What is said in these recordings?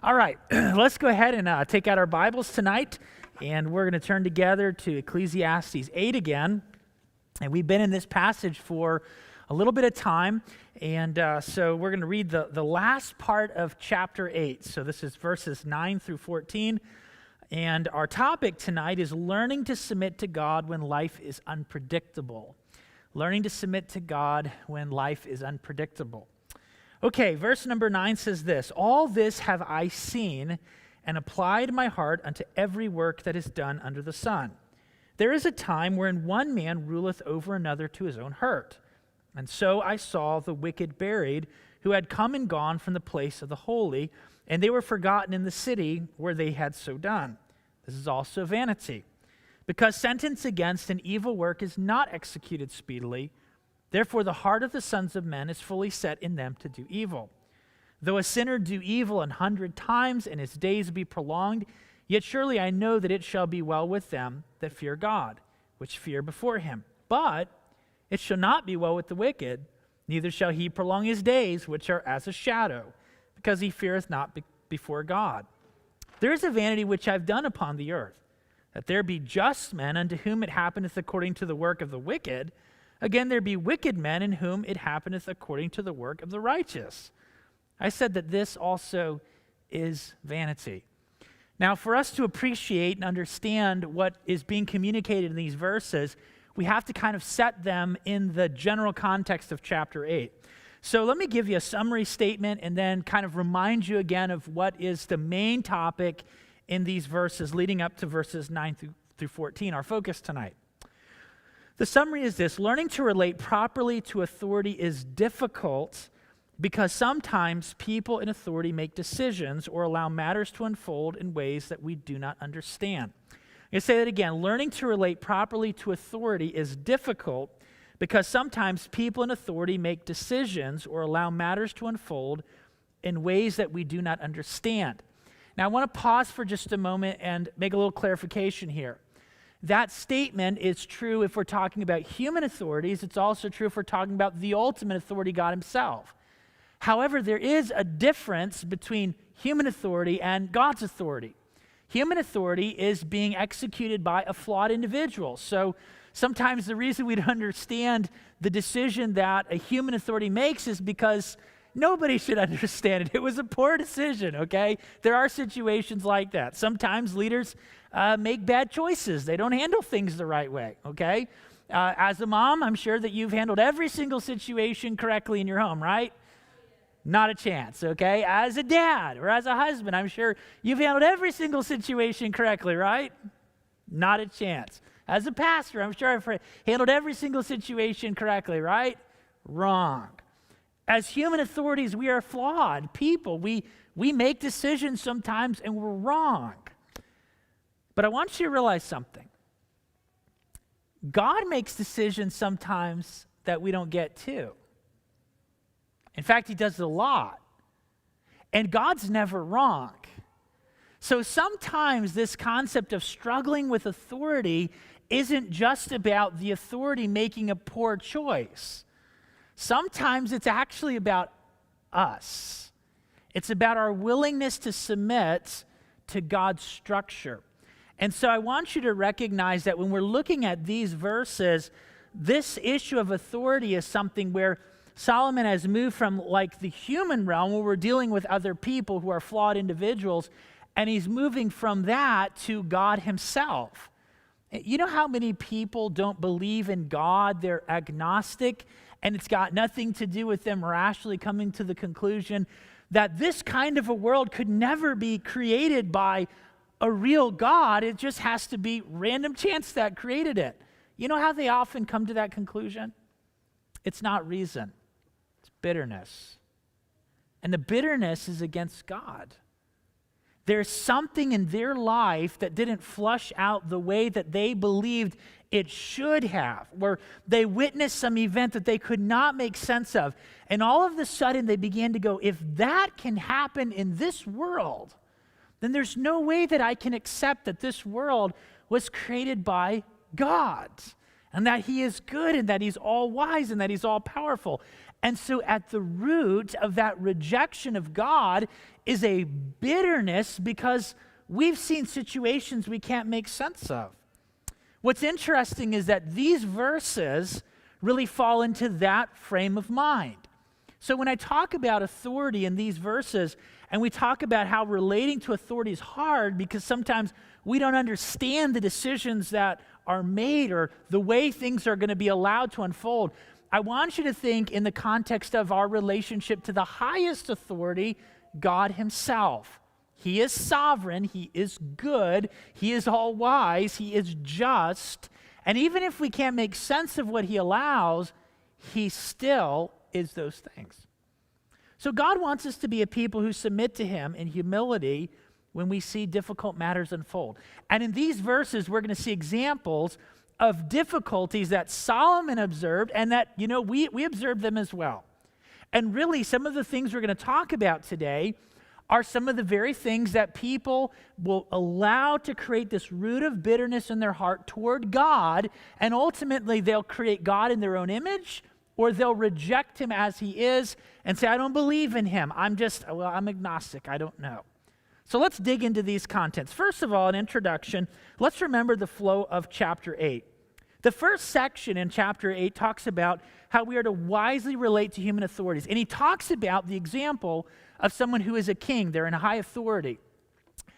All right, let's go ahead and take out our Bibles tonight, and we're going to turn together to Ecclesiastes 8 again. And we've been in this passage for a little bit of time, and so we're going to read the last part of chapter 8. So this is verses 9 through 14, and our topic tonight is learning to submit to God when life is unpredictable. Learning to submit to God when life is unpredictable. Okay, verse number 9 says this: "All this have I seen and applied my heart unto every work that is done under the sun. There is a time wherein one man ruleth over another to his own hurt. And so I saw the wicked buried, who had come and gone from the place of the holy, and they were forgotten in the city where they had so done. This is also vanity. Because sentence against an evil work is not executed speedily, therefore the heart of the sons of men is fully set in them to do evil. Though a sinner do evil 100 times, and his days be prolonged, yet surely I know that it shall be well with them that fear God, which fear before him. But it shall not be well with the wicked, neither shall he prolong his days, which are as a shadow, because he feareth not before God. There is a vanity which I have done upon the earth, that there be just men unto whom it happeneth according to the work of the wicked. Again, there be wicked men in whom it happeneth according to the work of the righteous. I said that this also is vanity." Now, for us to appreciate and understand what is being communicated in these verses, we have to kind of set them in the general context of chapter 8. So let me give you a summary statement and then kind of remind you again of what is the main topic in these verses leading up to verses 9 through 14, our focus tonight. The summary is this: learning to relate properly to authority is difficult because sometimes people in authority make decisions or allow matters to unfold in ways that we do not understand. I'm going to say that again. Learning to relate properly to authority is difficult because sometimes people in authority make decisions or allow matters to unfold in ways that we do not understand. Now, I want to pause for just a moment and make a little clarification here. That statement is true if we're talking about human authorities. It's also true if we're talking about the ultimate authority, God himself. However, there is a difference between human authority and God's authority. Human authority is being executed by a flawed individual. So sometimes the reason we don't understand the decision that a human authority makes is because nobody should understand it. It was a poor decision, okay? There are situations like that. Sometimes leaders make bad choices. They don't handle things the right way, okay? As a mom, I'm sure that you've handled every single situation correctly in your home, right? Not a chance, okay? As a dad or as a husband, I'm sure you've handled every single situation correctly, right? Not a chance. As a pastor, I'm sure I've handled every single situation correctly, right? Wrong. As human authorities, we are flawed people. We make decisions sometimes and we're wrong. But I want you to realize something. God makes decisions sometimes that we don't get too. In fact, he does it a lot. And God's never wrong. So sometimes this concept of struggling with authority isn't just about the authority making a poor choice. Sometimes it's actually about us. It's about our willingness to submit to God's structure. And so I want you to recognize that when we're looking at these verses, this issue of authority is something where Solomon has moved from like the human realm where we're dealing with other people who are flawed individuals, and he's moving from that to God himself. You know how many people don't believe in God? They're agnostic, and it's got nothing to do with them rationally coming to the conclusion that this kind of a world could never be created by a real God. It just has to be random chance that created it. You know how they often come to that conclusion? It's not reason. It's bitterness. And the bitterness is against God. There's something in their life that didn't flush out the way that they believed it should have, where they witnessed some event that they could not make sense of. And all of a sudden they began to go, if that can happen in this world, then there's no way that I can accept that this world was created by God, and that he is good, and that he's all wise, and that he's all powerful. And so at the root of that rejection of God is a bitterness because we've seen situations we can't make sense of. What's interesting is that these verses really fall into that frame of mind. So when I talk about authority in these verses, and we talk about how relating to authority is hard because sometimes we don't understand the decisions that are made or the way things are going to be allowed to unfold, I want you to think in the context of our relationship to the highest authority, God himself. He is sovereign, he is good, he is all-wise, he is just, and even if we can't make sense of what he allows, he still is those things. So God wants us to be a people who submit to him in humility when we see difficult matters unfold. And in these verses, we're going to see examples of difficulties that Solomon observed and that, we observe them as well. And really, some of the things we're going to talk about today are some of the very things that people will allow to create this root of bitterness in their heart toward God, and ultimately they'll create God in their own image, or they'll reject him as he is and say, I don't believe in him. I'm agnostic. I don't know. So let's dig into these contents. First of all, an introduction. Let's remember the flow of chapter 8. The first section in chapter 8 talks about how we are to wisely relate to human authorities. And he talks about the example of someone who is a king. They're in a high authority.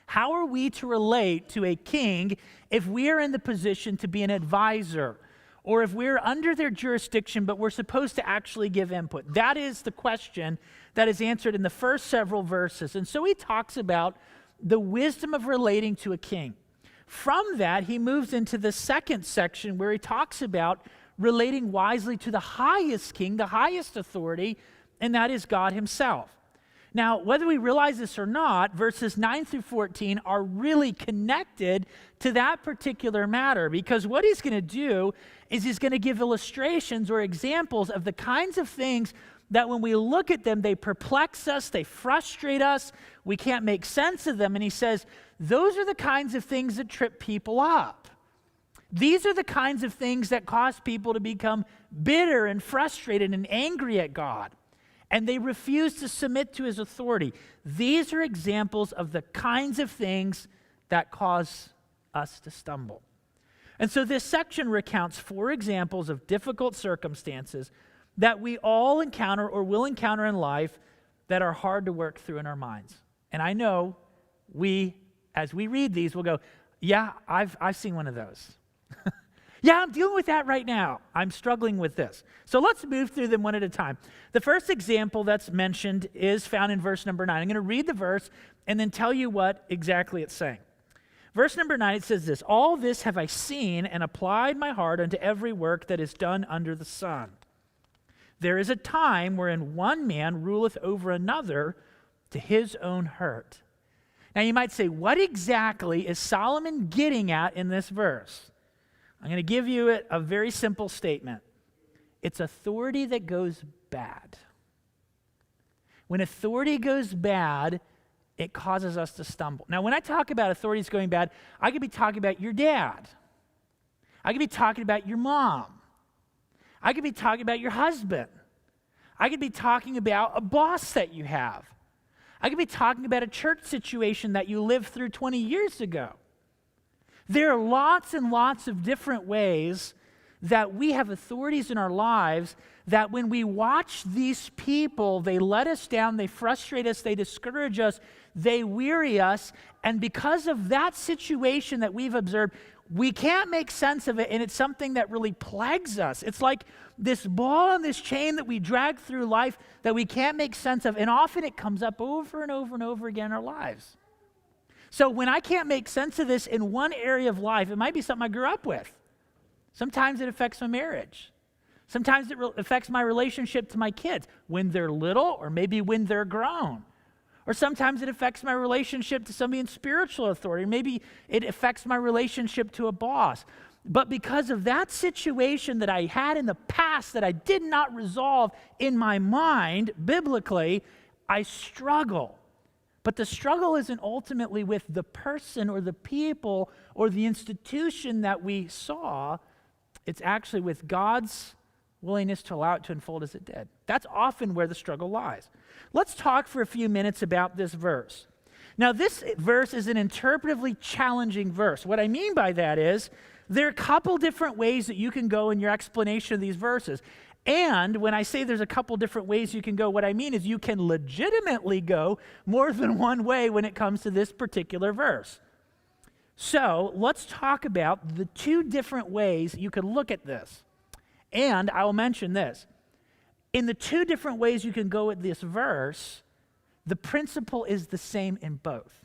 How are we to relate to a king if we are in the position to be an advisor, or if we're under their jurisdiction, but we're supposed to actually give input? That is the question that is answered in the first several verses. And so he talks about the wisdom of relating to a king. From that, he moves into the second section where he talks about relating wisely to the highest king, the highest authority, and that is God himself. Now, whether we realize this or not, verses 9 through 14 are really connected to that particular matter, because what he's going to do is he's going to give illustrations or examples of the kinds of things that when we look at them, they perplex us, they frustrate us, we can't make sense of them. And he says, those are the kinds of things that trip people up. These are the kinds of things that cause people to become bitter and frustrated and angry at God. And they refuse to submit to his authority. These are examples of the kinds of things that cause us to stumble. And so this section recounts 4 examples of difficult circumstances that we all encounter or will encounter in life that are hard to work through in our minds. And I know as we read these, we'll go, yeah, I've seen one of those. Yeah, I'm dealing with that right now. I'm struggling with this. So let's move through them one at a time. The first example that's mentioned is found in verse number 9. I'm going to read the verse and then tell you what exactly it's saying. Verse number 9, it says this, all this have I seen and applied my heart unto every work that is done under the sun. There is a time wherein one man ruleth over another to his own hurt. Now you might say, what exactly is Solomon getting at in this verse? I'm going to give you a very simple statement. It's authority that goes bad. When authority goes bad, it causes us to stumble. Now, when I talk about authorities going bad, I could be talking about your dad. I could be talking about your mom. I could be talking about your husband. I could be talking about a boss that you have. I could be talking about a church situation that you lived through 20 years ago. There are lots and lots of different ways that we have authorities in our lives that when we watch these people, they let us down, they frustrate us, they discourage us, they weary us, and because of that situation that we've observed, we can't make sense of it, and it's something that really plagues us. It's like this ball on this chain that we drag through life that we can't make sense of, and often it comes up over and over and over again in our lives. So when I can't make sense of this in one area of life, it might be something I grew up with. Sometimes it affects my marriage. Sometimes it affects my relationship to my kids when they're little or maybe when they're grown. Or sometimes it affects my relationship to somebody in spiritual authority. Maybe it affects my relationship to a boss. But because of that situation that I had in the past that I did not resolve in my mind, biblically, I struggle. But the struggle isn't ultimately with the person or the people or the institution that we saw. It's actually with God's willingness to allow it to unfold as it did. That's often where the struggle lies. Let's talk for a few minutes about this verse. Now, this verse is an interpretively challenging verse. What I mean by that is there are a couple different ways that you can go in your explanation of these verses. And when I say there's a couple different ways you can go, what I mean is you can legitimately go more than one way when it comes to this particular verse. So let's talk about the two different ways you could look at this. And I will mention this. In the two different ways you can go with this verse, the principle is the same in both.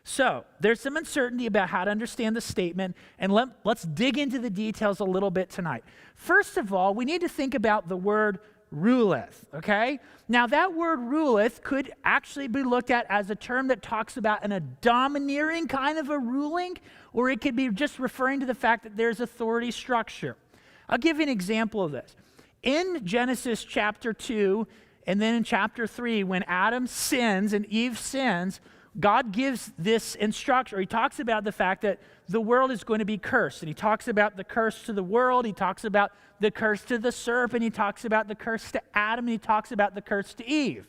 So there's some uncertainty about how to understand the statement, and let's dig into the details a little bit tonight. First of all, we need to think about the word ruleth, okay? Now that word ruleth could actually be looked at as a term that talks about a domineering kind of a ruling, or it could be just referring to the fact that there's authority structure. I'll give you an example of this. In Genesis chapter 2, and then in chapter 3, when Adam sins and Eve sins, God gives this instruction, or he talks about the fact that the world is going to be cursed. And he talks about the curse to the world, he talks about the curse to the serpent, he talks about the curse to Adam, and he talks about the curse to Eve.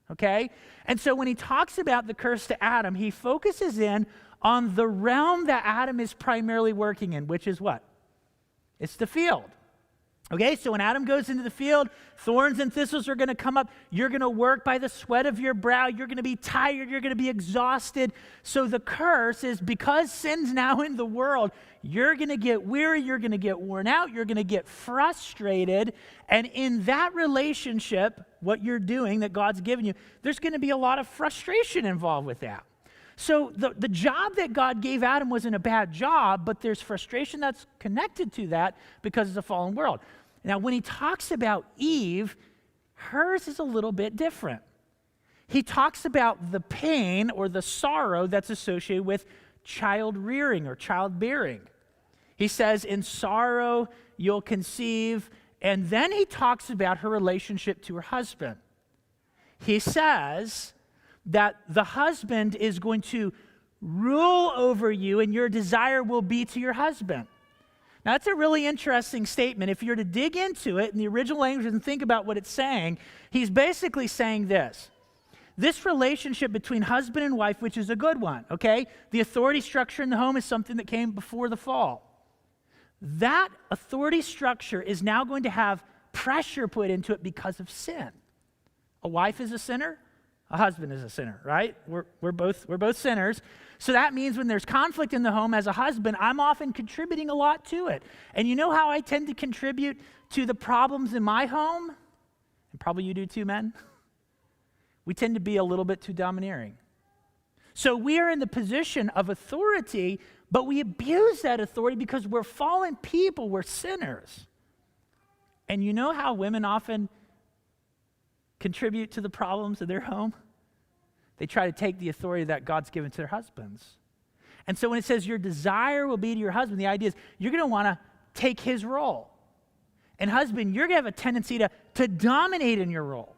Okay? And so when he talks about the curse to Adam, he focuses in on the realm that Adam is primarily working in, which is what? It's the field. Okay, so when Adam goes into the field, thorns and thistles are going to come up. You're going to work by the sweat of your brow. You're going to be tired. You're going to be exhausted. So the curse is because sin's now in the world, you're going to get weary. You're going to get worn out. You're going to get frustrated. And in that relationship, what you're doing that God's given you, there's going to be a lot of frustration involved with that. So the job that God gave Adam wasn't a bad job, but there's frustration that's connected to that because it's a fallen world. Now, when he talks about Eve, hers is a little bit different. He talks about the pain or the sorrow that's associated with child rearing or childbearing. He says, in sorrow you'll conceive, and then he talks about her relationship to her husband. He says that the husband is going to rule over you and your desire will be to your husband. Now, that's a really interesting statement. If you're to dig into it in the original language and think about what it's saying, he's basically saying this. This relationship between husband and wife, which is a good one, okay? The authority structure in the home is something that came before the fall. That authority structure is now going to have pressure put into it because of sin. A wife is a sinner. A husband is a sinner, right? We're both sinners. So that means when there's conflict in the home as a husband, I'm often contributing a lot to it. And you know how I tend to contribute to the problems in my home? And probably you do too, men. We tend to be a little bit too domineering. So we are in the position of authority, but we abuse that authority because we're fallen people, we're sinners. And you know how women often contribute to the problems of their home? They try to take the authority that God's given to their husbands. And so when it says your desire will be to your husband, the idea is you're going to want to take his role. And husband, you're going to have a tendency to dominate in your role.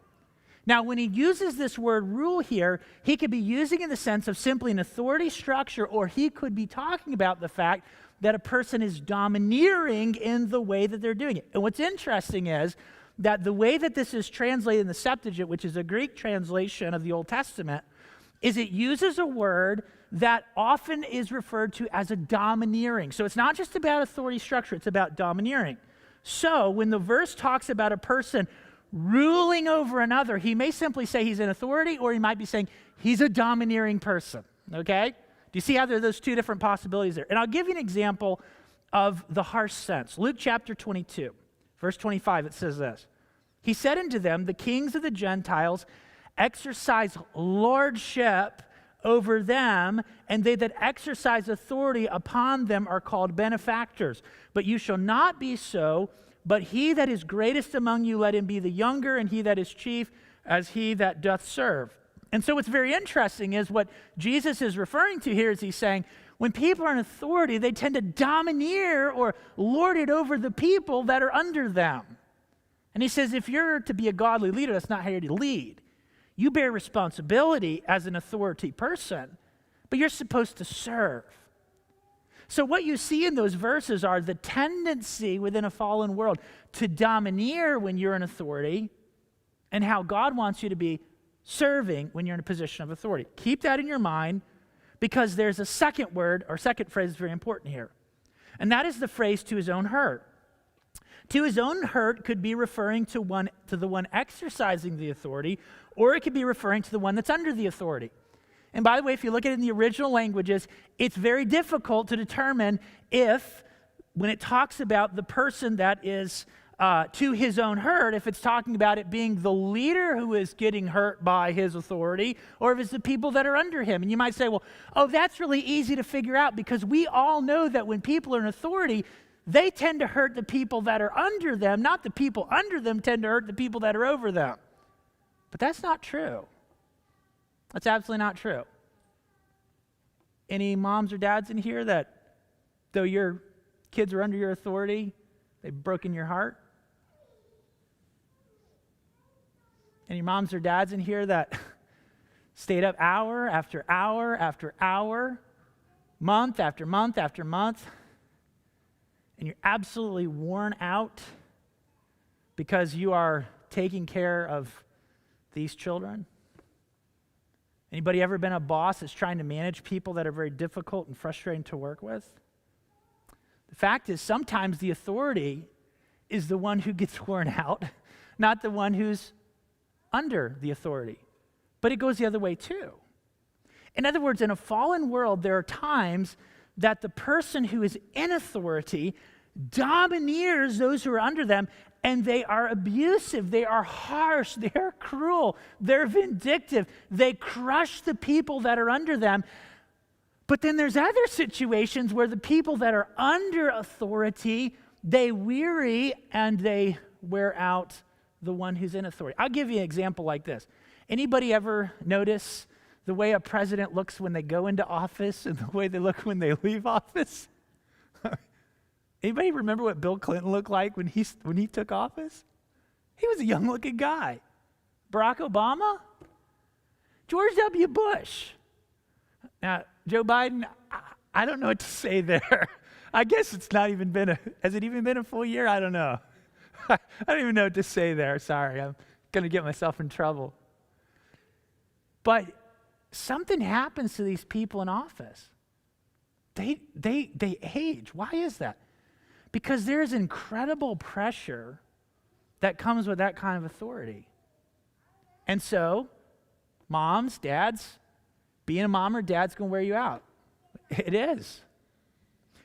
Now, when he uses this word rule here, he could be using it in the sense of simply an authority structure, or he could be talking about the fact that a person is domineering in the way that they're doing it. And what's interesting is that the way that this is translated in the Septuagint, which is a Greek translation of the Old Testament, is it uses a word that often is referred to as a domineering. So it's not just about authority structure, it's about domineering. So when the verse talks about a person ruling over another, he may simply say he's in authority, or he might be saying he's a domineering person, okay? Do you see how there are those two different possibilities there? And I'll give you an example of the harsh sense. Luke chapter 22. Verse 25, it says this. He said unto them, the kings of the Gentiles exercise lordship over them, and they that exercise authority upon them are called benefactors. But you shall not be so, but he that is greatest among you, let him be the younger, and he that is chief as he that doth serve. And so what's very interesting is what Jesus is referring to here is he's saying, when people are in authority, they tend to domineer or lord it over the people that are under them. And he says, if you're to be a godly leader, that's not how you're to lead. You bear responsibility as an authority person, but you're supposed to serve. So what you see in those verses are the tendency within a fallen world to domineer when you're in authority, and how God wants you to be serving when you're in a position of authority. Keep that in your mind, because there's a second word or second phrase that's very important here. And that is the phrase "to his own hurt." To his own hurt could be referring to the one exercising the authority, or it could be referring to the one that's under the authority. And by the way, if you look at it in the original languages, it's very difficult to determine if, when it talks about the person that is to his own hurt, if it's talking about it being the leader who is getting hurt by his authority, or if it's the people that are under him. And you might say, well, that's really easy to figure out, because we all know that when people are in authority, they tend to hurt the people that are under them, not the people under them tend to hurt the people that are over them. But that's not true. That's absolutely not true. Any moms or dads in here that, though your kids are under your authority, they've broken your heart? Any moms or dads in here that stayed up hour after hour after hour, month after month after month, and you're absolutely worn out because you are taking care of these children? Anybody ever been a boss that's trying to manage people that are very difficult and frustrating to work with? The fact is, sometimes the authority is the one who gets worn out, not the one who's under the authority. But it goes the other way too. In other words, in a fallen world, there are times that the person who is in authority domineers those who are under them, and they are abusive, they are harsh, they are cruel, they're vindictive, they crush the people that are under them. But then there's other situations where the people that are under authority, they weary and they wear out the one who's in authority. I'll give you an example like this. Anybody ever notice the way a president looks when they go into office and the way they look when they leave office? Anybody remember what Bill Clinton looked like when he took office? He was a young-looking guy. Barack Obama? George W. Bush? Now, Joe Biden, I don't know what to say there. I guess it's not even been has it even been a full year? I don't know. I don't even know what to say there. Sorry, I'm going to get myself in trouble. But something happens to these people in office. They age. Why is that? Because there's incredible pressure that comes with that kind of authority. And so, moms, dads, being a mom or dad's going to wear you out. It is.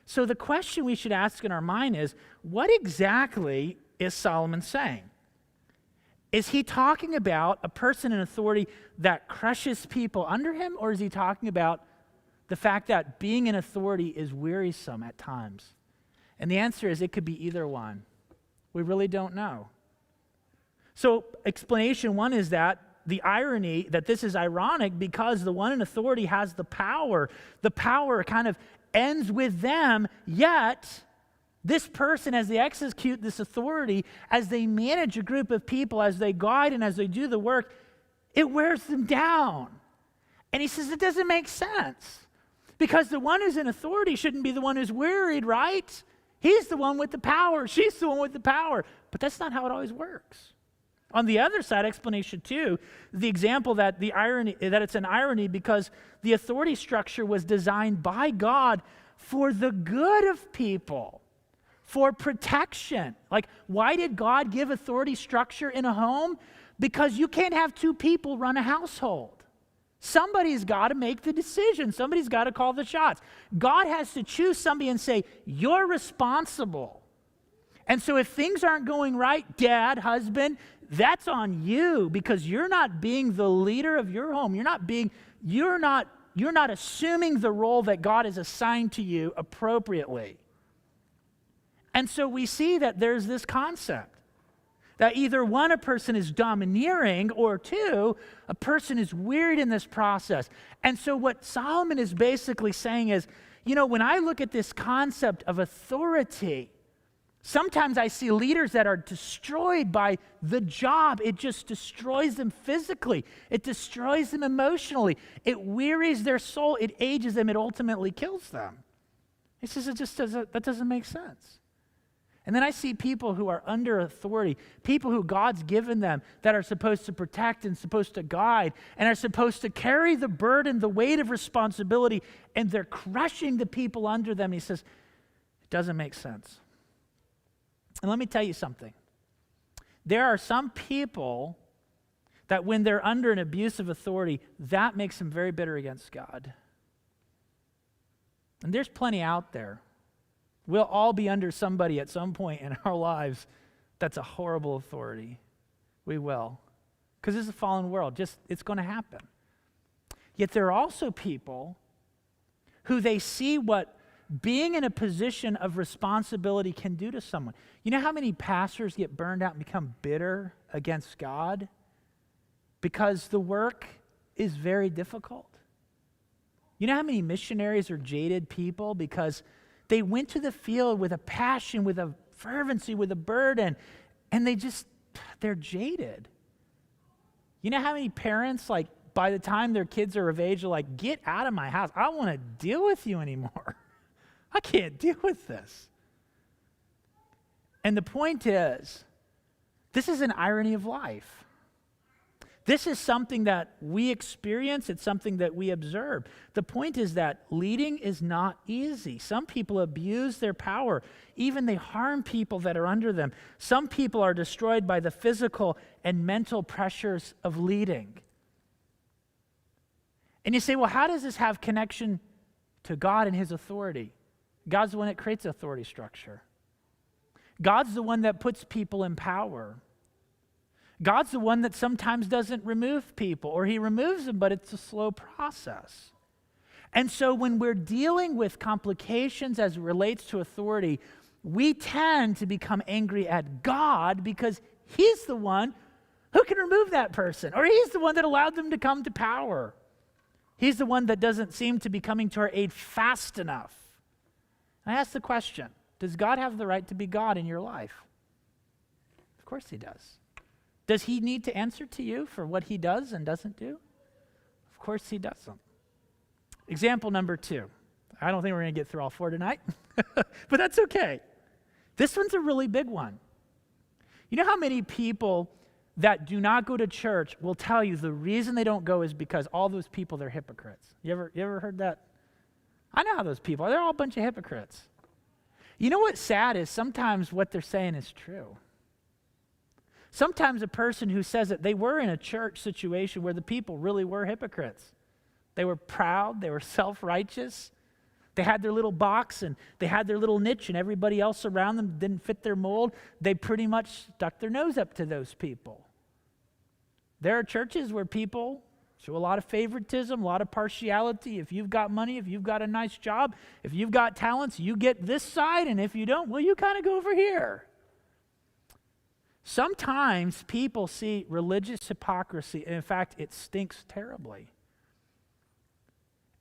So the question we should ask in our mind is, what exactly is Solomon saying? Is he talking about a person in authority that crushes people under him, or is he talking about the fact that being in authority is wearisome at times? And the answer is, it could be either one. We really don't know. So explanation one is that the irony, that this is ironic because the one in authority has the power. The power kind of ends with them, yet this person, as they execute this authority, as they manage a group of people, as they guide and as they do the work, it wears them down. And he says it doesn't make sense, because the one who's in authority shouldn't be the one who's wearied, right? He's the one with the power. She's the one with the power. But that's not how it always works. On the other side, explanation two, the example that it's an irony because the authority structure was designed by God for the good of people, for protection. Like, why did God give authority structure in a home? Because you can't have two people run a household. Somebody's got to make the decision. Somebody's got to call the shots. God has to choose somebody and say, you're responsible. And so if things aren't going right, dad, husband, that's on you, because you're not being the leader of your home. You're not assuming the role that God has assigned to you appropriately. And so we see that there's this concept that either one, a person is domineering, or two, a person is wearied in this process. And so what Solomon is basically saying is, when I look at this concept of authority, sometimes I see leaders that are destroyed by the job. It just destroys them physically. It destroys them emotionally. It wearies their soul. It ages them. It ultimately kills them. He says that doesn't make sense. And then I see people who are under authority, people who God's given them that are supposed to protect and supposed to guide and are supposed to carry the burden, the weight of responsibility, and they're crushing the people under them. He says, it doesn't make sense. And let me tell you something. There are some people that when they're under an abuse of authority, that makes them very bitter against God. And there's plenty out there. We'll all be under somebody at some point in our lives that's a horrible authority. We will. Because it's a fallen world. It's going to happen. Yet there are also people who they see what being in a position of responsibility can do to someone. You know how many pastors get burned out and become bitter against God? Because the work is very difficult. You know how many missionaries are jaded people because they went to the field with a passion, with a fervency, with a burden, and they're jaded. You know how many parents, like, by the time their kids are of age, are like, get out of my house. I don't want to deal with you anymore. I can't deal with this. And the point is, this is an irony of life. This is something that we experience. It's something that we observe. The point is that leading is not easy. Some people abuse their power. Even they harm people that are under them. Some people are destroyed by the physical and mental pressures of leading. And you say, well, how does this have connection to God and his authority? God's the one that creates authority structure. God's the one that puts people in power. God's the one that sometimes doesn't remove people, or he removes them, but it's a slow process. And so when we're dealing with complications as it relates to authority, we tend to become angry at God because he's the one who can remove that person, or he's the one that allowed them to come to power. He's the one that doesn't seem to be coming to our aid fast enough. I ask the question, does God have the right to be God in your life? Of course he does. Does he need to answer to you for what he does and doesn't do? Of course he doesn't. Example number 2. I don't think we're going to get through all 4 tonight, but that's okay. This one's a really big one. You know how many people that do not go to church will tell you the reason they don't go is because all those people, they're hypocrites. You ever heard that? I know how those people are. They're all a bunch of hypocrites. You know what's sad is sometimes what they're saying is true. Sometimes a person who says that they were in a church situation where the people really were hypocrites. They were proud, they were self-righteous, they had their little box and they had their little niche and everybody else around them didn't fit their mold. They pretty much stuck their nose up to those people. There are churches where people show a lot of favoritism, a lot of partiality. If you've got money, if you've got a nice job, if you've got talents, you get this side, and if you don't, well, you kind of go over here. Sometimes people see religious hypocrisy, and in fact, it stinks terribly.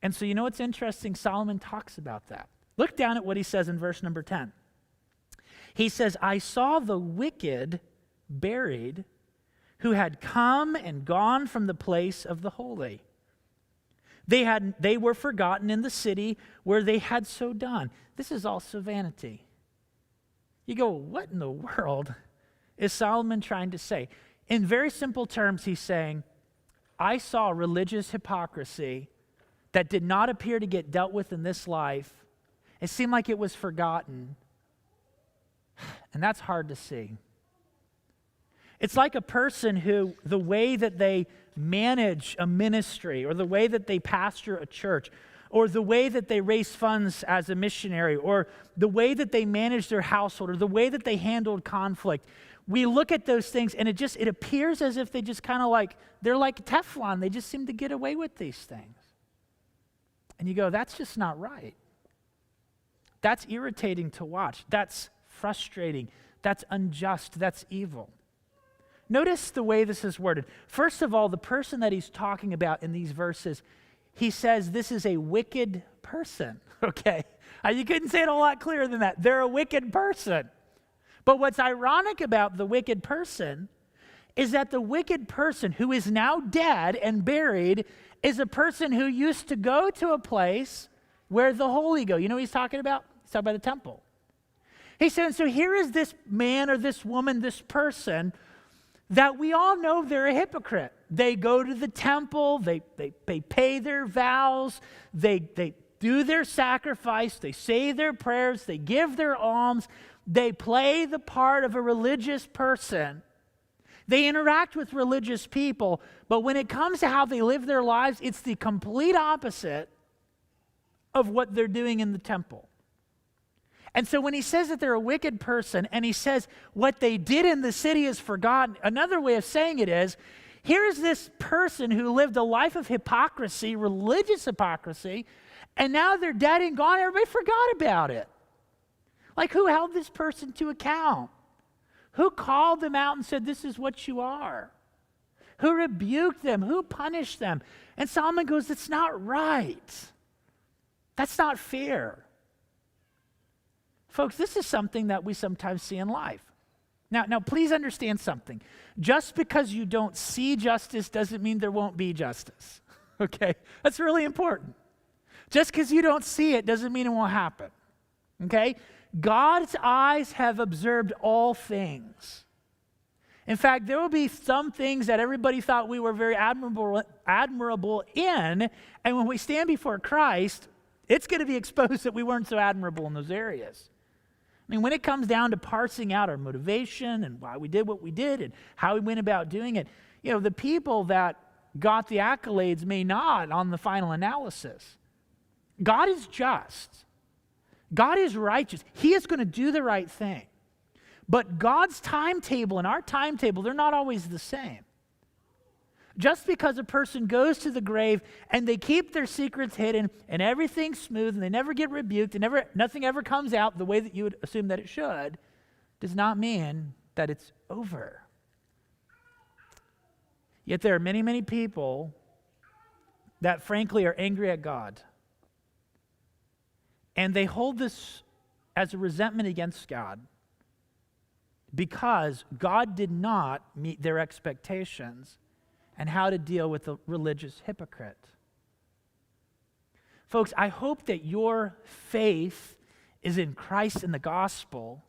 And so you know what's interesting? Solomon talks about that. Look down at what he says in verse number 10. He says, I saw the wicked buried who had come and gone from the place of the holy. They were forgotten in the city where they had so done. This is also vanity. You go, what in the world is Solomon trying to say? In very simple terms, he's saying, I saw religious hypocrisy that did not appear to get dealt with in this life. It seemed like it was forgotten. And that's hard to see. It's like a person who, the way that they manage a ministry, or the way that they pastor a church, or the way that they raise funds as a missionary, or the way that they manage their household, or the way that they handled conflict. We look at those things and it appears as if they just kind of like, they're like Teflon. They just seem to get away with these things. And you go, that's just not right. That's irritating to watch. That's frustrating. That's unjust. That's evil. Notice the way this is worded. First of all, the person that he's talking about in these verses, he says this is a wicked person, okay? You couldn't say it a lot clearer than that. They're a wicked person. But what's ironic about the wicked person is that the wicked person who is now dead and buried is a person who used to go to a place where the holy go. You know what he's talking about? It's out by the temple. He said, and so here is this man or this woman, this person, that we all know they're a hypocrite. They go to the temple, they pay their vows, they do their sacrifice, they say their prayers, they give their alms, they play the part of a religious person. They interact with religious people, but when it comes to how they live their lives, it's the complete opposite of what they're doing in the temple. And so when he says that they're a wicked person, and he says what they did in the city is forgotten, another way of saying it is, here's this person who lived a life of hypocrisy, religious hypocrisy, and now they're dead and gone. Everybody forgot about it. Like, who held this person to account? Who called them out and said, this is what you are? Who rebuked them? Who punished them? And Solomon goes, it's not right. That's not fair. Folks, this is something that we sometimes see in life. Now, please understand something. Just because you don't see justice doesn't mean there won't be justice. Okay? That's really important. Just because you don't see it doesn't mean it won't happen. Okay? God's eyes have observed all things. In fact, there will be some things that everybody thought we were very admirable in, and when we stand before Christ, it's going to be exposed that we weren't so admirable in those areas. I mean, when it comes down to parsing out our motivation and why we did what we did and how we went about doing it, the people that got the accolades may not on the final analysis. God is just. God is righteous. He is going to do the right thing. But God's timetable and our timetable, they're not always the same. Just because a person goes to the grave and they keep their secrets hidden and everything's smooth and they never get rebuked and nothing ever comes out the way that you would assume that it should, does not mean that it's over. Yet there are many, many people that frankly are angry at God. And they hold this as a resentment against God because God did not meet their expectations and how to deal with a religious hypocrite. Folks, I hope that your faith is in Christ and the gospel,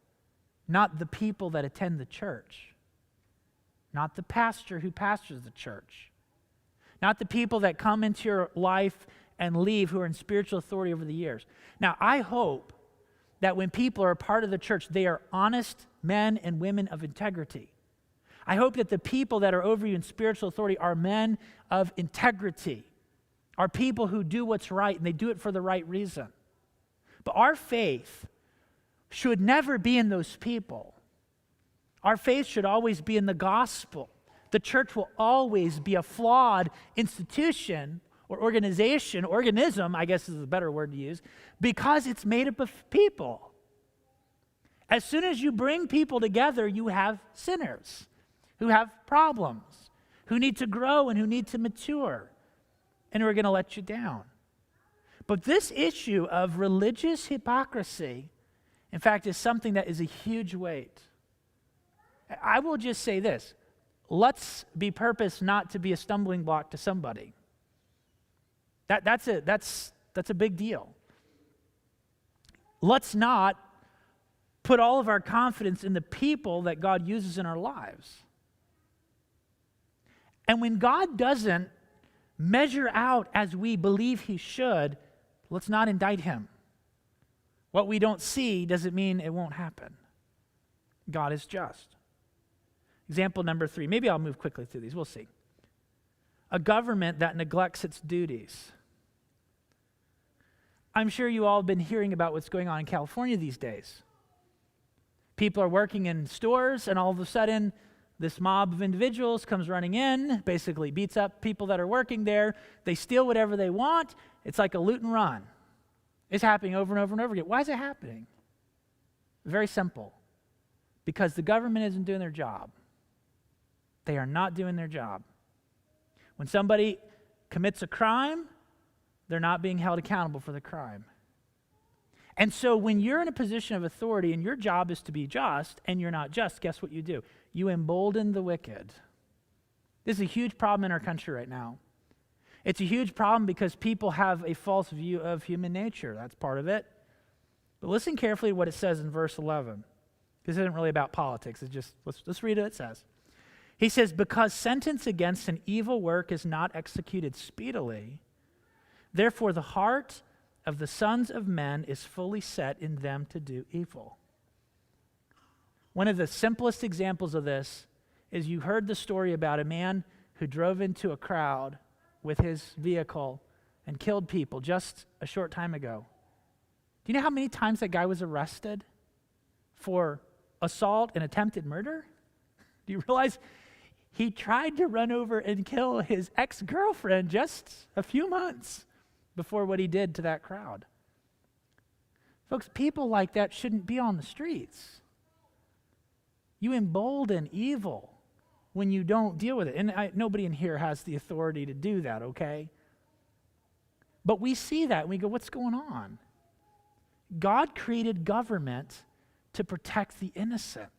not the people that attend the church, not the pastor who pastors the church, not the people that come into your life and leave who are in spiritual authority over the years. Now, I hope that when people are a part of the church, they are honest men and women of integrity. I hope that the people that are over you in spiritual authority are men of integrity, are people who do what's right and they do it for the right reason. But our faith should never be in those people. Our faith should always be in the gospel. The church will always be a flawed institution or organism, I guess is a better word to use, because it's made up of people. As soon as you bring people together, you have sinners who have problems, who need to grow and who need to mature, and who are going to let you down. But this issue of religious hypocrisy, in fact, is something that is a huge weight. I will just say this. Let's be purposed not to be a stumbling block to somebody. That's a big deal. Let's not put all of our confidence in the people that God uses in our lives. And when God doesn't measure out as we believe he should, let's not indict him. What we don't see doesn't mean it won't happen. God is just. Example number 3. Maybe I'll move quickly through these. We'll see. A government that neglects its duties. I'm sure you all have been hearing about what's going on in California these days. People are working in stores, and all of a sudden, this mob of individuals comes running in, basically beats up people that are working there. They steal whatever they want. It's like a loot and run. It's happening over and over and over again. Why is it happening? Very simple. Because the government isn't doing their job. They are not doing their job. When somebody commits a crime, they're not being held accountable for the crime. And so when you're in a position of authority and your job is to be just and you're not just, guess what you do? You embolden the wicked. This is a huge problem in our country right now. It's a huge problem because people have a false view of human nature. That's part of it. But listen carefully to what it says in verse 11. This isn't really about politics. It's just, let's read what it says. He says, because sentence against an evil work is not executed speedily, therefore the heart of the sons of men is fully set in them to do evil. One of the simplest examples of this is you heard the story about a man who drove into a crowd with his vehicle and killed people just a short time ago. Do you know how many times that guy was arrested for assault and attempted murder? Do you realize he tried to run over and kill his ex-girlfriend just a few months before what he did to that crowd? Folks, people like that shouldn't be on the streets. You embolden evil when you don't deal with it. And nobody in here has the authority to do that, okay? But we see that and we go, what's going on? God created government to protect the innocent.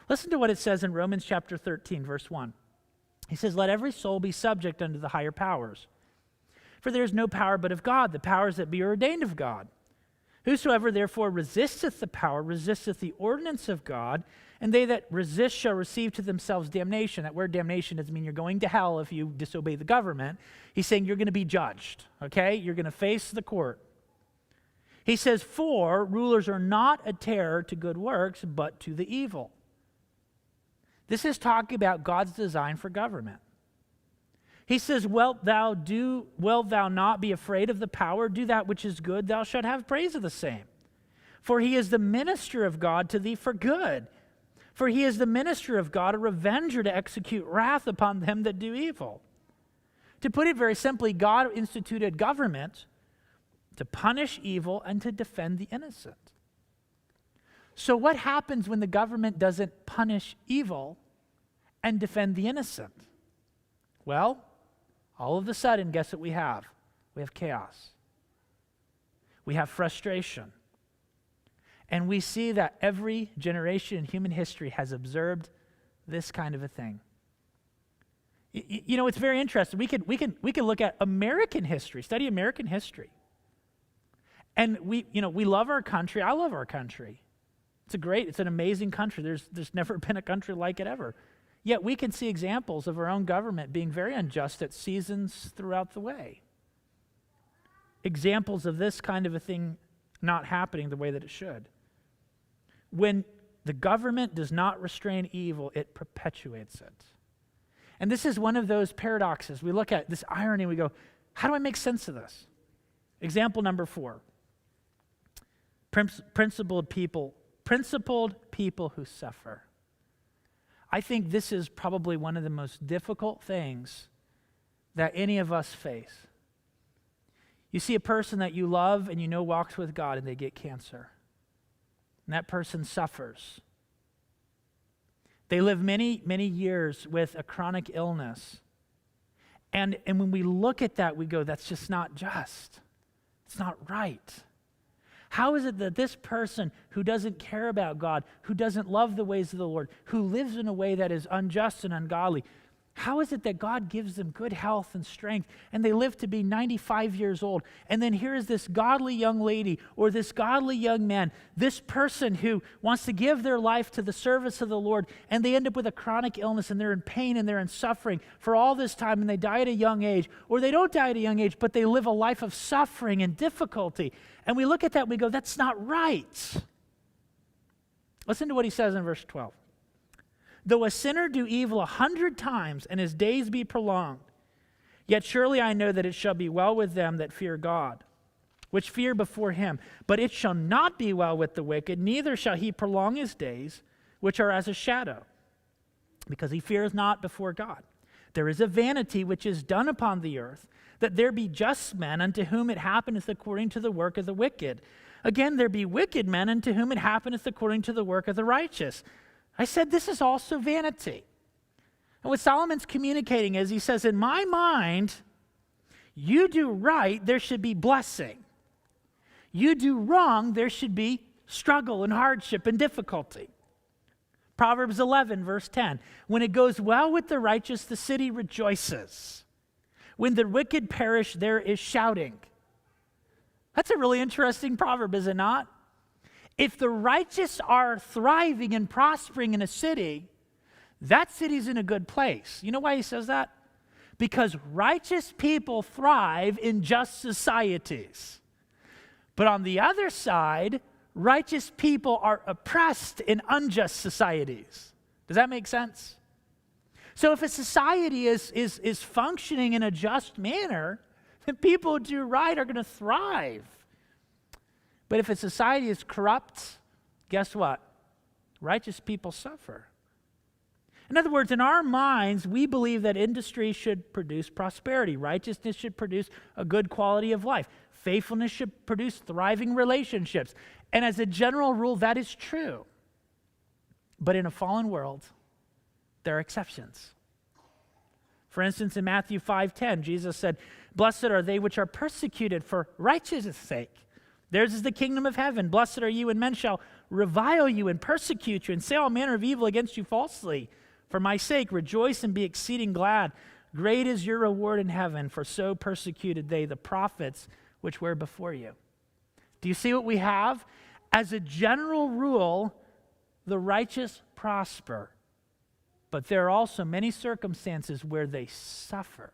Listen to what it says in Romans chapter 13, verse 1. He says, let every soul be subject unto the higher powers. For there is no power but of God, the powers that be are ordained of God. Whosoever therefore resisteth the power, resisteth the ordinance of God, and they that resist shall receive to themselves damnation. That word damnation doesn't mean you're going to hell if you disobey the government. He's saying you're going to be judged, okay? You're going to face the court. He says, for rulers are not a terror to good works, but to the evil. This is talking about God's design for government. He says, wilt thou not be afraid of the power? Do that which is good, thou shalt have praise of the same. For he is the minister of God to thee for good. For he is the minister of God, a revenger to execute wrath upon them that do evil. To put it very simply, God instituted government to punish evil and to defend the innocent. So what happens when the government doesn't punish evil and defend the innocent? Well, all of a sudden, guess what we have? We have chaos. We have frustration. And we see that every generation in human history has observed this kind of a thing. You know, it's very interesting. We can look at American history, study American history. And we love our country. I love our country. It's an amazing country. There's never been a country like it ever. Yet we can see examples of our own government being very unjust at seasons throughout the way. Examples of this kind of a thing not happening the way that it should. When the government does not restrain evil, it perpetuates it. And this is one of those paradoxes. We look at this irony and we go, how do I make sense of this? Example number 4. Principled people who suffer. I think this is probably one of the most difficult things that any of us face. You see a person that you love and you know walks with God and they get cancer. And that person suffers. They live many, many years with a chronic illness. And when we look at that, we go, that's just not just. It's not right. How is it that this person who doesn't care about God, who doesn't love the ways of the Lord, who lives in a way that is unjust and ungodly, how is it that God gives them good health and strength and they live to be 95 years old? And then here is this godly young lady or this godly young man, this person who wants to give their life to the service of the Lord, and they end up with a chronic illness and they're in pain and they're in suffering for all this time, and they die at a young age, or they don't die at a young age, but they live a life of suffering and difficulty. And we look at that and we go, that's not right. Listen to what he says in verse 12. Though a sinner do evil 100 times and his days be prolonged, yet surely I know that it shall be well with them that fear God, which fear before him. But it shall not be well with the wicked, neither shall he prolong his days, which are as a shadow, because he fears not before God. There is a vanity which is done upon the earth, that there be just men unto whom it happeneth according to the work of the wicked. Again, there be wicked men unto whom it happeneth according to the work of the righteous. I said, this is also vanity. And what Solomon's communicating is, he says, in my mind, you do right, there should be blessing. You do wrong, there should be struggle and hardship and difficulty. Proverbs 11, verse 10, when it goes well with the righteous, the city rejoices. When the wicked perish, there is shouting. That's a really interesting proverb, is it not? If the righteous are thriving and prospering in a city, that city's in a good place. You know why he says that? Because righteous people thrive in just societies. But on the other side, righteous people are oppressed in unjust societies. Does that make sense? So if a society is functioning in a just manner, then people who do right are going to thrive. But if a society is corrupt, guess what? Righteous people suffer. In other words, in our minds, we believe that industry should produce prosperity. Righteousness should produce a good quality of life. Faithfulness should produce thriving relationships. And as a general rule, that is true. But in a fallen world, there are exceptions. For instance, in Matthew 5:10, Jesus said, "Blessed are they which are persecuted for righteousness' sake. Theirs is the kingdom of heaven. Blessed are you when men shall revile you and persecute you and say all manner of evil against you falsely. For my sake, rejoice and be exceeding glad. Great is your reward in heaven, for so persecuted they the prophets which were before you." Do you see what we have? As a general rule, the righteous prosper. But there are also many circumstances where they suffer.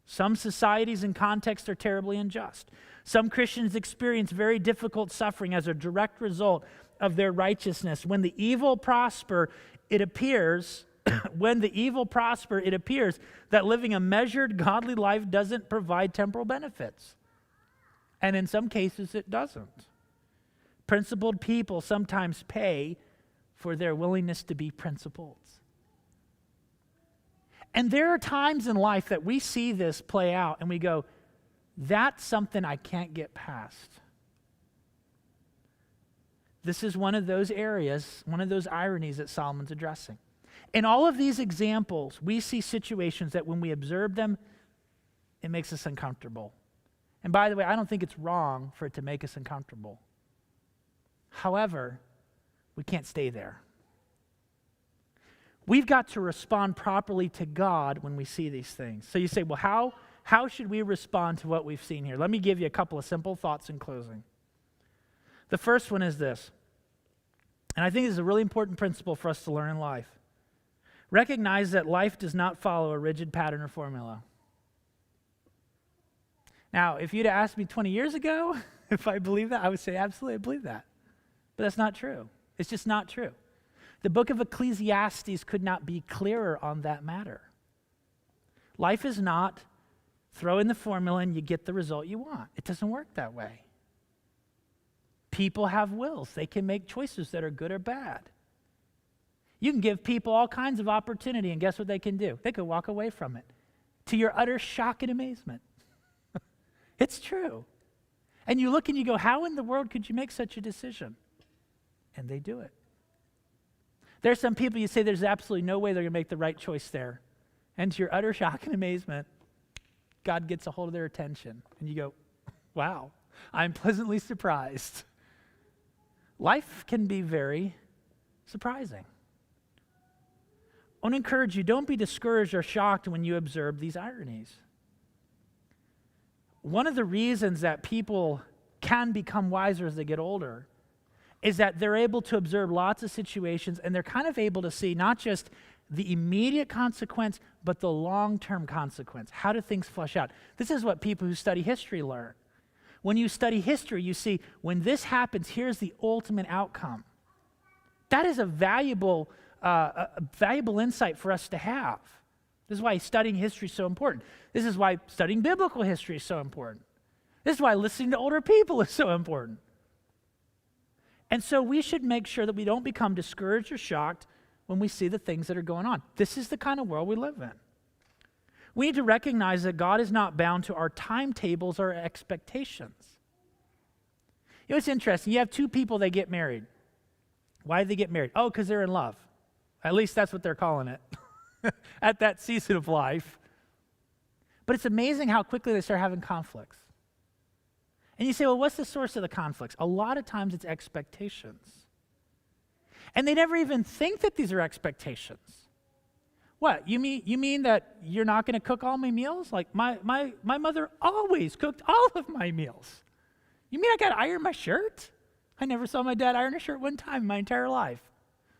Some societies and contexts are terribly unjust. Some Christians experience very difficult suffering as a direct result of their righteousness. When the evil prosper, it appears that living a measured, godly life doesn't provide temporal benefits. And in some cases, it doesn't. Principled people sometimes pay for their willingness to be principled. And there are times in life that we see this play out and we go, that's something I can't get past. This is one of those areas, one of those ironies that Solomon's addressing. In all of these examples, we see situations that when we observe them, it makes us uncomfortable. And by the way, I don't think it's wrong for it to make us uncomfortable. However, we can't stay there. We've got to respond properly to God when we see these things. So you say, well, how should we respond to what we've seen here? Let me give you a couple of simple thoughts in closing. The first one is this, and I think this is a really important principle for us to learn in life. Recognize that life does not follow a rigid pattern or formula. Now, if you'd asked me 20 years ago if I believe that, I would say absolutely I believe that. But that's not true. It's just not true. The book of Ecclesiastes could not be clearer on that matter. Life is not throw in the formula and you get the result you want. It doesn't work that way. People have wills. They can make choices that are good or bad. You can give people all kinds of opportunity, and guess what they can do? They could walk away from it to your utter shock and amazement. It's true. And you look and you go, how in the world could you make such a decision? And they do it. There's some people you say there's absolutely no way they're going to make the right choice there. And to your utter shock and amazement, God gets a hold of their attention. And you go, wow, I'm pleasantly surprised. Life can be very surprising. I want to encourage you, don't be discouraged or shocked when you observe these ironies. One of the reasons that people can become wiser as they get older is that they're able to observe lots of situations and they're kind of able to see not just the immediate consequence, but the long-term consequence. How do things flesh out? This is what people who study history learn. When you study history, you see when this happens, here's the ultimate outcome. That is a valuable insight for us to have. This is why studying history is so important. This is why studying biblical history is so important. This is why listening to older people is so important. And so we should make sure that we don't become discouraged or shocked when we see the things that are going on. This is the kind of world we live in. We need to recognize that God is not bound to our timetables or expectations. You know, it's interesting. You have two people that get married. Why do they get married? Oh, because they're in love. At least that's what they're calling it at that season of life. But it's amazing how quickly they start having conflicts. And you say, well, what's the source of the conflicts? A lot of times it's expectations. And they never even think that these are expectations. What, you mean that you're not going to cook all my meals? Like my mother always cooked all of my meals. You mean I got to iron my shirt? I never saw my dad iron a shirt one time in my entire life.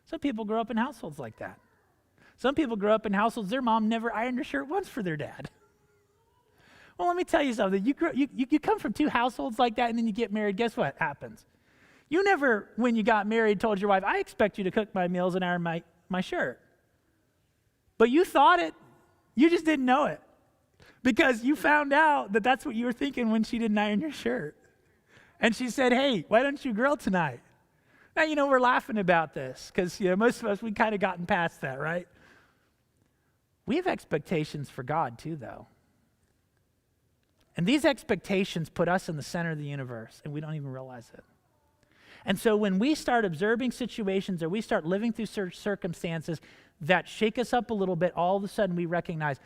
Some people grow up in households like that. Some people grow up in households their mom never ironed a shirt once for their dad. Well, let me tell you something. You come from two households like that, and then you get married. Guess what happens? You never, when you got married, told your wife, I expect you to cook my meals and iron my shirt. But you thought it. You just didn't know it. Because you found out that that's what you were thinking when she didn't iron your shirt. And she said, hey, why don't you grill tonight? Now, we're laughing about this because, most of us, we kind of gotten past that, right? We have expectations for God too, though. And these expectations put us in the center of the universe, and we don't even realize it. And so when we start observing situations or we start living through circumstances that shake us up a little bit, all of a sudden we recognize,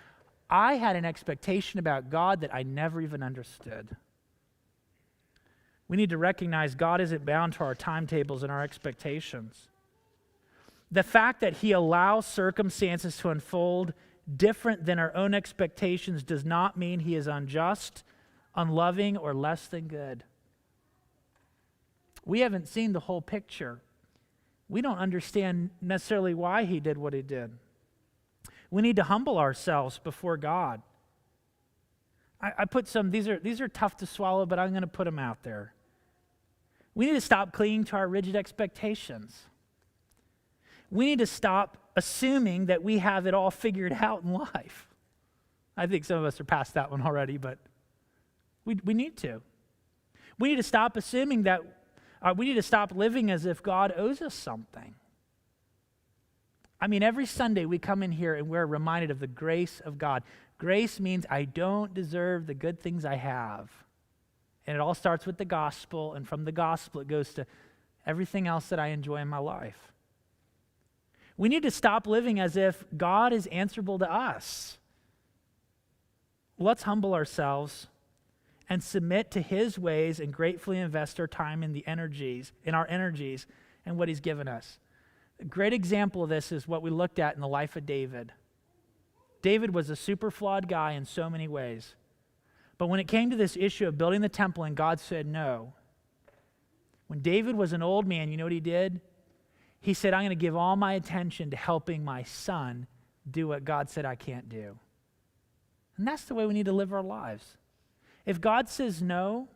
I had an expectation about God that I never even understood. We need to recognize God isn't bound to our timetables and our expectations. The fact that He allows circumstances to unfold different than our own expectations does not mean He is unjust, unloving, or less than good. We haven't seen the whole picture. We don't understand necessarily why He did what He did. We need to humble ourselves before God. I put some, these are tough to swallow, but I'm going to put them out there. We need to stop clinging to our rigid expectations. We need to stop assuming that we have it all figured out in life. I think some of us are past that one already, but we need to. We need to stop assuming that, we need to stop living as if God owes us something. I mean, every Sunday we come in here and we're reminded of the grace of God. Grace means I don't deserve the good things I have. And it all starts with the gospel, and from the gospel it goes to everything else that I enjoy in my life. We need to stop living as if God is answerable to us. Let's humble ourselves and submit to His ways and gratefully invest our time in our energies and what He's given us. A great example of this is what we looked at in the life of David. David was a super flawed guy in so many ways. But when it came to this issue of building the temple and God said no, when David was an old man, you know what he did? He said, I'm going to give all my attention to helping my son do what God said I can't do. And that's the way we need to live our lives. If God says no,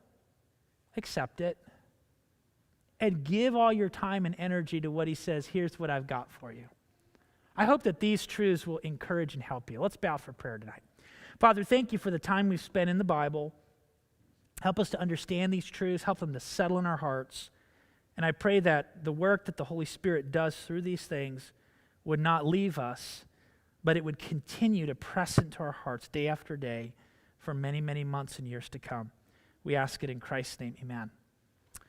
accept it. And give all your time and energy to what He says, here's what I've got for you. I hope that these truths will encourage and help you. Let's bow for prayer tonight. Father, thank you for the time we've spent in the Bible. Help us to understand these truths. Help them to settle in our hearts. And I pray that the work that the Holy Spirit does through these things would not leave us, but it would continue to press into our hearts day after day for many, many months and years to come. We ask it in Christ's name, amen.